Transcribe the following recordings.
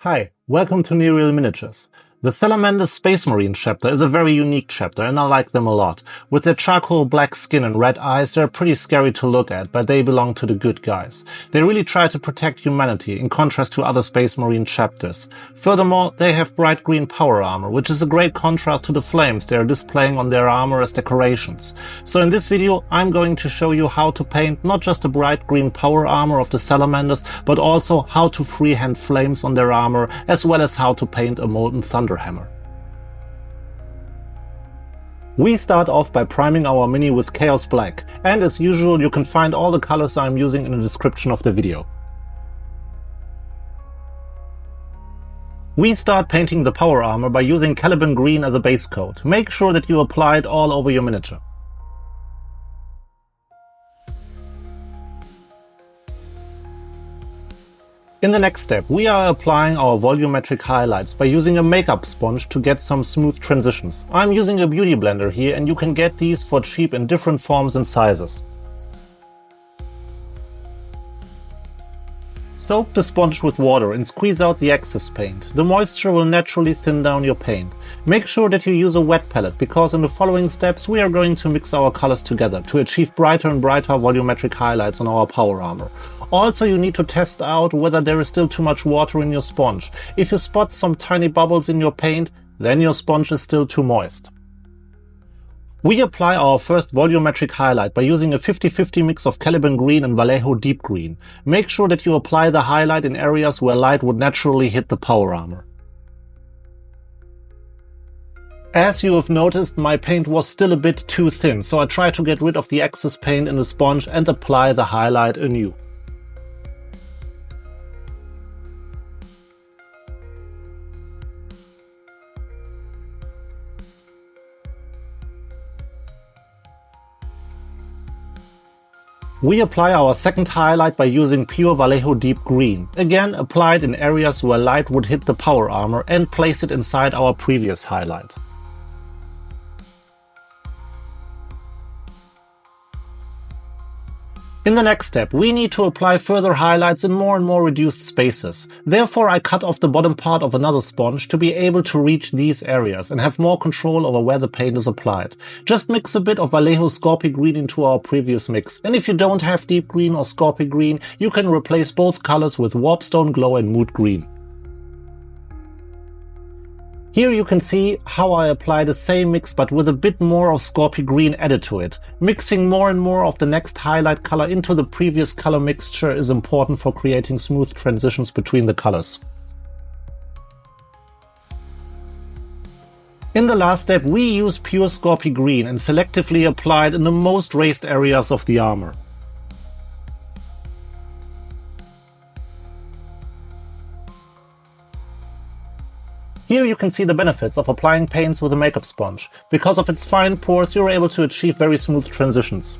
Hi, welcome to Yriel Miniatures. The Salamanders Space Marine chapter is a very unique chapter and I like them a lot. With their charcoal black skin and red eyes, they're pretty scary to look at, but they belong to the good guys. They really try to protect humanity, in contrast to other Space Marine chapters. Furthermore, they have bright green power armor, which is a great contrast to the flames they are displaying on their armor as decorations. So in this video, I'm going to show you how to paint not just the bright green power armor of the Salamanders, but also how to freehand flames on their armor, as well as how to paint a Molten Thunderhammer. We start off by priming our mini with Chaos Black, and as usual you can find all the colors I'm using in the description of the video. We start painting the power armor by using Caliban Green as a base coat. Make sure that you apply it all over your miniature. In the next step, we are applying our volumetric highlights by using a makeup sponge to get some smooth transitions. I'm using a beauty blender here and you can get these for cheap in different forms and sizes. Soak the sponge with water and squeeze out the excess paint. The moisture will naturally thin down your paint. Make sure that you use a wet palette, because in the following steps we are going to mix our colors together to achieve brighter and brighter volumetric highlights on our power armor. Also, you need to test out whether there is still too much water in your sponge. If you spot some tiny bubbles in your paint, then your sponge is still too moist. We apply our first volumetric highlight by using a 50-50 mix of Caliban Green and Vallejo Deep Green. Make sure that you apply the highlight in areas where light would naturally hit the power armor. As you have noticed, my paint was still a bit too thin, so I tried to get rid of the excess paint in the sponge and apply the highlight anew. We apply our second highlight by using pure Vallejo Deep Green, again applied in areas where light would hit the power armor, and place it inside our previous highlight. In the next step, we need to apply further highlights in more and more reduced spaces. Therefore, I cut off the bottom part of another sponge to be able to reach these areas and have more control over where the paint is applied. Just mix a bit of Vallejo Scorpio Green into our previous mix, and if you don't have Deep Green or Scorpio Green, you can replace both colors with Warpstone Glow and Mood Green. Here you can see how I apply the same mix but with a bit more of Scorpio Green added to it. Mixing more and more of the next highlight color into the previous color mixture is important for creating smooth transitions between the colors. In the last step, we use pure Scorpio Green and selectively apply it in the most raised areas of the armor. Here you can see the benefits of applying paints with a makeup sponge. Because of its fine pores, you're able to achieve very smooth transitions.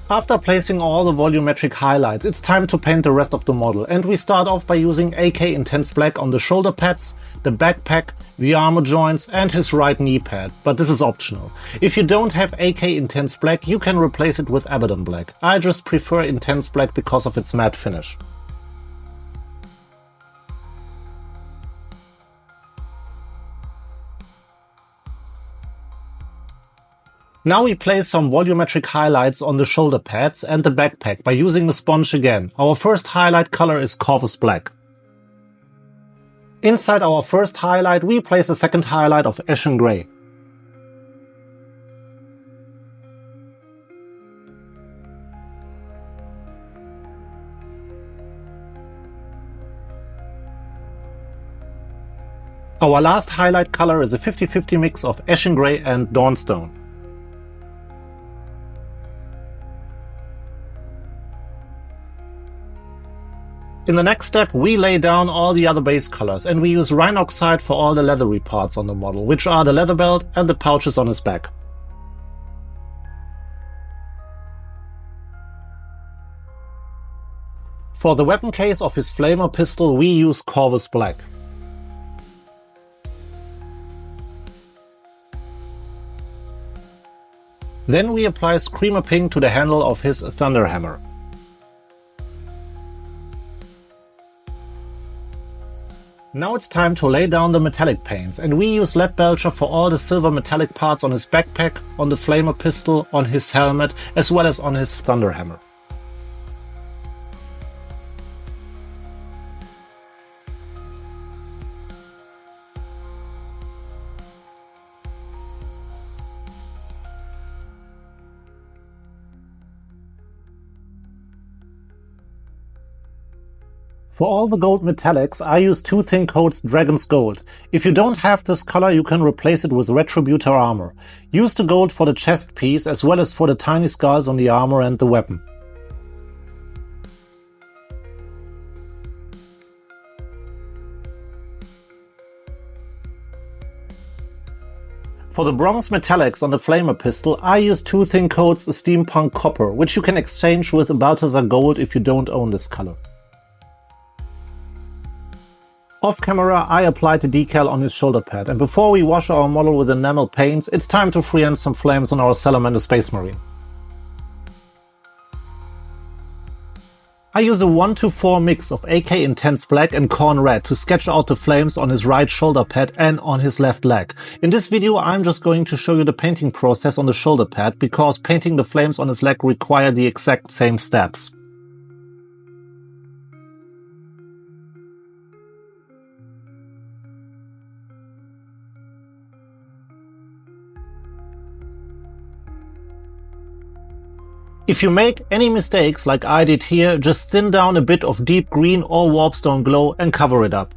After placing all the volumetric highlights, it's time to paint the rest of the model, and we start off by using AK Intense Black on the shoulder pads, the backpack, the armor joints and his right knee pad, but this is optional. If you don't have AK Intense Black, you can replace it with Abaddon Black. I just prefer Intense Black because of its matte finish. Now we place some volumetric highlights on the shoulder pads and the backpack by using the sponge again. Our first highlight color is Corvus Black. Inside our first highlight we place a second highlight of Eshin Grey. Our last highlight color is a 50-50 mix of Eshin Grey and Dawnstone. In the next step, we lay down all the other base colors and we use Rhinox Hide for all the leathery parts on the model, which are the leather belt and the pouches on his back. For the weapon case of his flamer pistol, we use Corvus Black. Then we apply Screamer Pink to the handle of his Thunderhammer. Now it's time to lay down the metallic paints, and we use Lead Belcher for all the silver metallic parts on his backpack, on the flamer pistol, on his helmet, as well as on his Thunderhammer. For all the gold metallics, I use two thin coats Dragon's Gold. If you don't have this color, you can replace it with Retributor Armour. Use the gold for the chest piece as well as for the tiny skulls on the armor and the weapon. For the bronze metallics on the flamer pistol, I use two thin coats Steampunk Copper, which you can exchange with Balthazar Gold if you don't own this color. Off camera, I applied the decal on his shoulder pad, and before we wash our model with enamel paints, it's time to freehand some flames on our Salamander Space Marine. I use a 1-to-4 mix of AK Intense Black and Khorne Red to sketch out the flames on his right shoulder pad and on his left leg. In this video, I'm just going to show you the painting process on the shoulder pad, because painting the flames on his leg require the exact same steps. If you make any mistakes like I did here, just thin down a bit of deep green or warpstone glow and cover it up.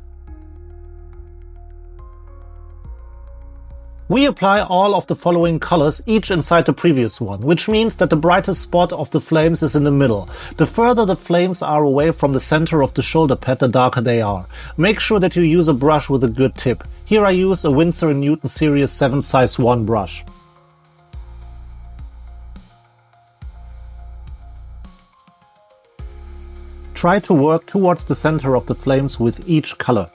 We apply all of the following colors, each inside the previous one, which means that the brightest spot of the flames is in the middle. The further the flames are away from the center of the shoulder pad, the darker they are. Make sure that you use a brush with a good tip. Here I use a Winsor & Newton Series 7 size 1 brush. Try to work towards the center of the flames with each color.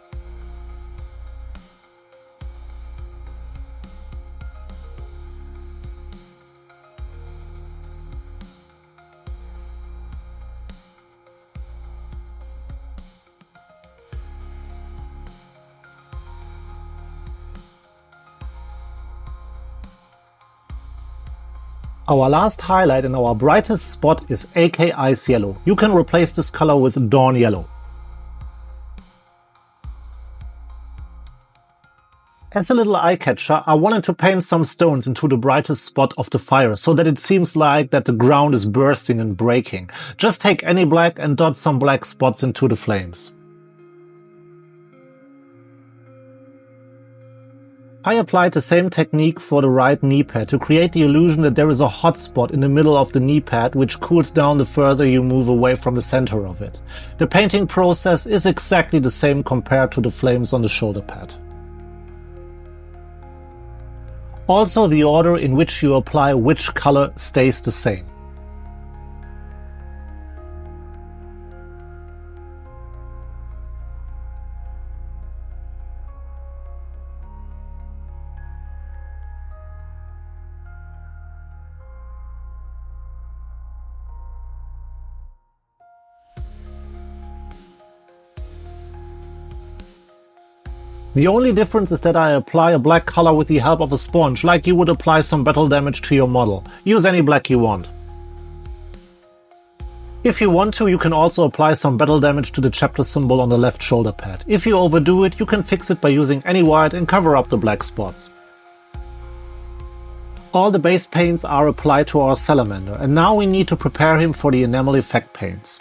Our last highlight and our brightest spot is AK Ice Yellow. You can replace this color with Dawn Yellow. As a little eye catcher, I wanted to paint some stones into the brightest spot of the fire, so that it seems like that the ground is bursting and breaking. Just take any black and dot some black spots into the flames. I applied the same technique for the right knee pad to create the illusion that there is a hot spot in the middle of the knee pad, which cools down the further you move away from the center of it. The painting process is exactly the same compared to the flames on the shoulder pad. Also, the order in which you apply which color stays the same. The only difference is that I apply a black color with the help of a sponge, like you would apply some battle damage to your model. Use any black you want. If you want to, you can also apply some battle damage to the chapter symbol on the left shoulder pad. If you overdo it, you can fix it by using any white and cover up the black spots. All the base paints are applied to our salamander, and now we need to prepare him for the enamel effect paints.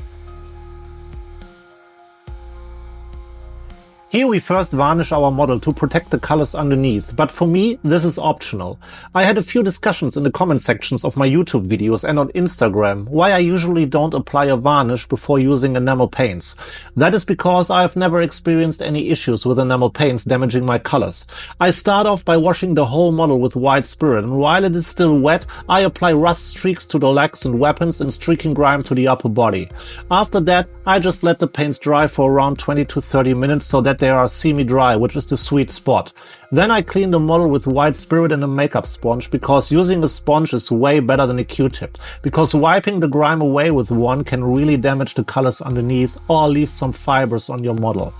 Here we first varnish our model to protect the colors underneath, but for me this is optional. I had a few discussions in the comment sections of my YouTube videos and on Instagram why I usually don't apply a varnish before using enamel paints. That is because I've never experienced any issues with enamel paints damaging my colors. I start off by washing the whole model with white spirit, and while it is still wet, I apply rust streaks to the legs and weapons and streaking grime to the upper body. After that, I just let the paints dry for around 20 to 30 minutes so that they are semi-dry, which is the sweet spot. Then I clean the model with white spirit and a makeup sponge, because using a sponge is way better than a Q-tip, because wiping the grime away with one can really damage the colors underneath or leave some fibers on your model.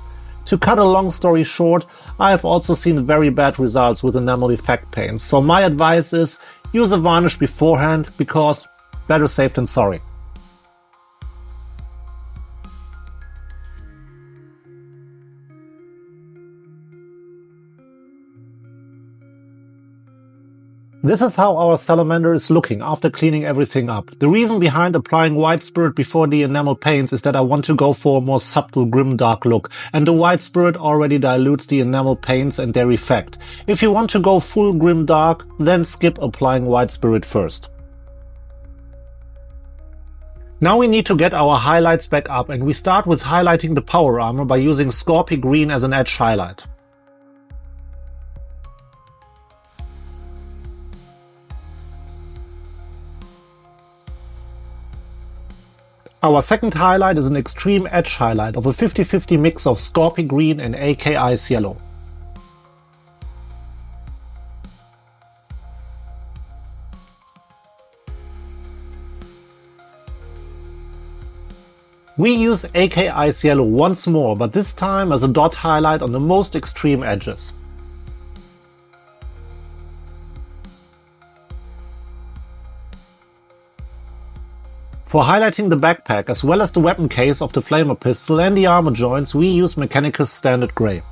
To cut a long story short, I have also seen very bad results with enamel effect paints, so my advice is use a varnish beforehand, because better safe than sorry. This is how our salamander is looking after cleaning everything up. The reason behind applying White Spirit before the enamel paints is that I want to go for a more subtle Grimdark look, and the White Spirit already dilutes the enamel paints and their effect. If you want to go full Grimdark, then skip applying White Spirit first. Now we need to get our highlights back up, and we start with highlighting the power armor by using Scorpy Green as an edge highlight. Our second highlight is an extreme edge highlight of a 50-50 mix of Scorpy Green and AK Ice Yellow. We use AK Ice Yellow once more, but this time as a dot highlight on the most extreme edges. For highlighting the backpack as well as the weapon case of the flamer pistol and the armor joints, we use Mechanicus Standard Grey.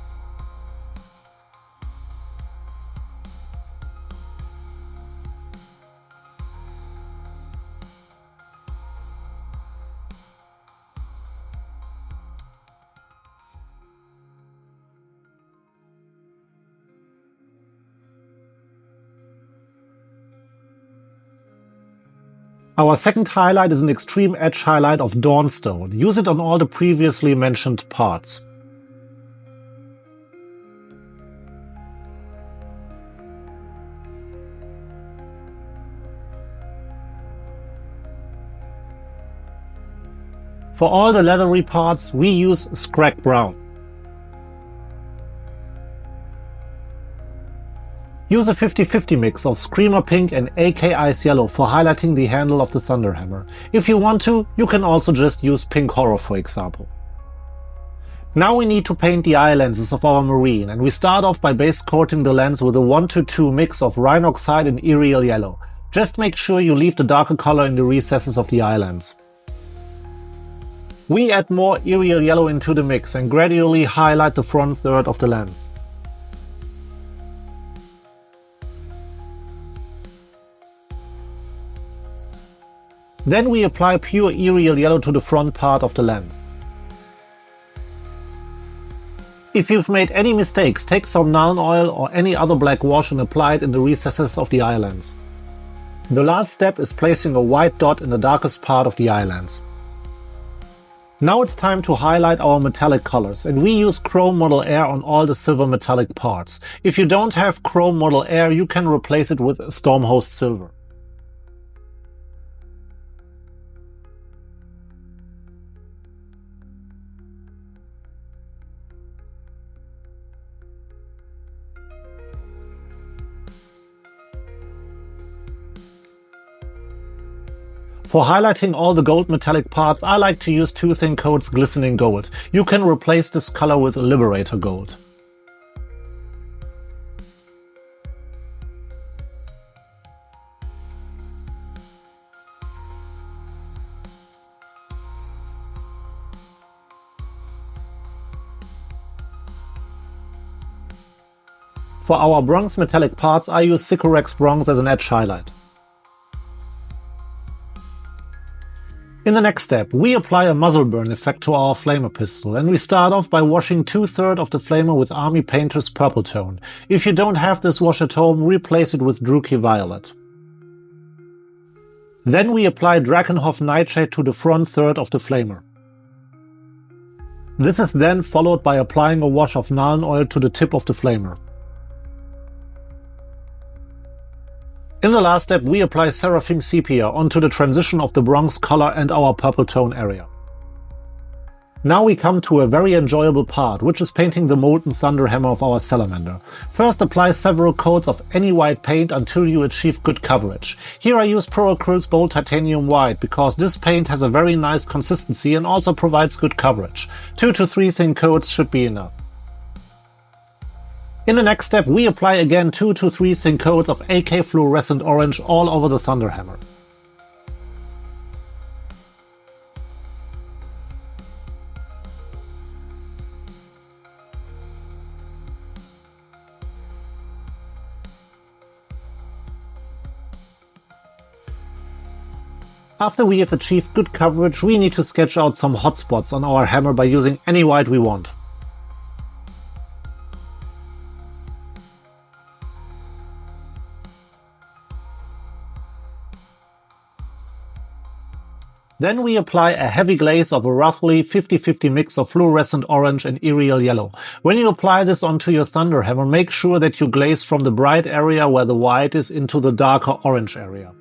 Our second highlight is an extreme edge highlight of Dawnstone. Use it on all the previously mentioned parts. For all the leathery parts, we use Skrag Brown. Use a 50-50 mix of Screamer Pink and AK Ice Yellow for highlighting the handle of the Thunderhammer. If you want to, you can also just use Pink Horror for example. Now we need to paint the eye lenses of our Marine, and we start off by base coating the lens with a 1-2 mix of Rhinox Hide and Yriel Yellow. Just make sure you leave the darker color in the recesses of the eye lens. We add more Yriel Yellow into the mix and gradually highlight the front third of the lens. Then we apply pure Yriel Yellow to the front part of the lens. If you've made any mistakes, take some Nuln Oil or any other black wash and apply it in the recesses of the eye lens. The last step is placing a white dot in the darkest part of the eye lens. Now it's time to highlight our metallic colors, and we use Chrome Model Air on all the silver metallic parts. If you don't have Chrome Model Air, you can replace it with Stormhost Silver. For highlighting all the gold metallic parts, I like to use 2 thin coats Glistening Gold. You can replace this color with Liberator Gold. For our bronze metallic parts, I use Sycorax Bronze as an edge highlight. In the next step, we apply a muzzle burn effect to our flamer pistol, and we start off by washing 2/3 of the flamer with Army Painter's purple tone. If you don't have this wash at home, replace it with Druchii Violet. Then we apply Drakenhof Nightshade to the front third of the flamer. This is then followed by applying a wash of Nuln Oil to the tip of the flamer. In the last step, we apply Seraphim Sepia onto the transition of the bronze color and our purple tone area. Now we come to a very enjoyable part, which is painting the Molten Thunderhammer of our salamander. First, apply several coats of any white paint until you achieve good coverage. Here I use Pro Acryl's Bold Titanium White because this paint has a very nice consistency and also provides good coverage. 2 to 3 thin coats should be enough. In the next step, we apply again 2 to 3 thin coats of AK Fluorescent Orange all over the Thunderhammer. After we have achieved good coverage, we need to sketch out some hotspots on our hammer by using any white we want. Then we apply a heavy glaze of a roughly 50-50 mix of Fluorescent Orange and Yriel Yellow. When you apply this onto your Thunderhammer, make sure that you glaze from the bright area where the white is into the darker orange area.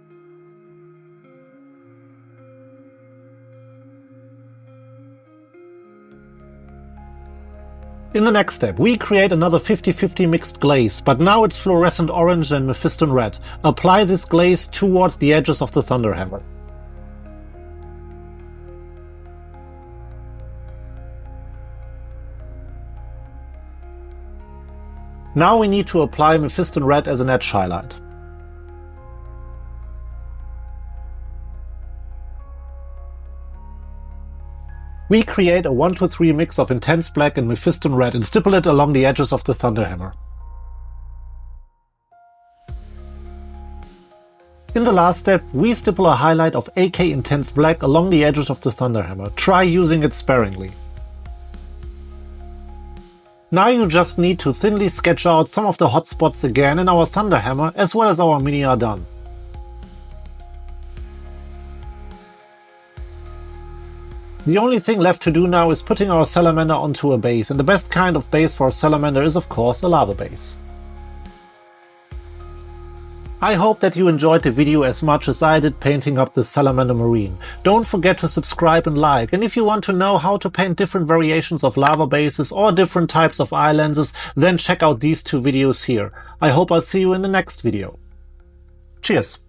In the next step, we create another 50-50 mixed glaze, but now it's Fluorescent Orange and Mephiston Red. Apply this glaze towards the edges of the Thunderhammer. Now we need to apply Mephiston Red as an edge highlight. We create a 1 to 3 mix of Intense Black and Mephiston Red and stipple it along the edges of the Thunderhammer. In the last step, we stipple a highlight of AK Intense Black along the edges of the Thunderhammer. Try using it sparingly. Now you just need to thinly sketch out some of the hotspots again in our Thunderhammer, as well as our mini are done. The only thing left to do now is putting our salamander onto a base, and the best kind of base for a salamander is of course a lava base. I hope that you enjoyed the video as much as I did painting up the Salamander Marine. Don't forget to subscribe and like, and if you want to know how to paint different variations of lava bases or different types of eye lenses, then check out these 2 videos here. I hope I'll see you in the next video. Cheers!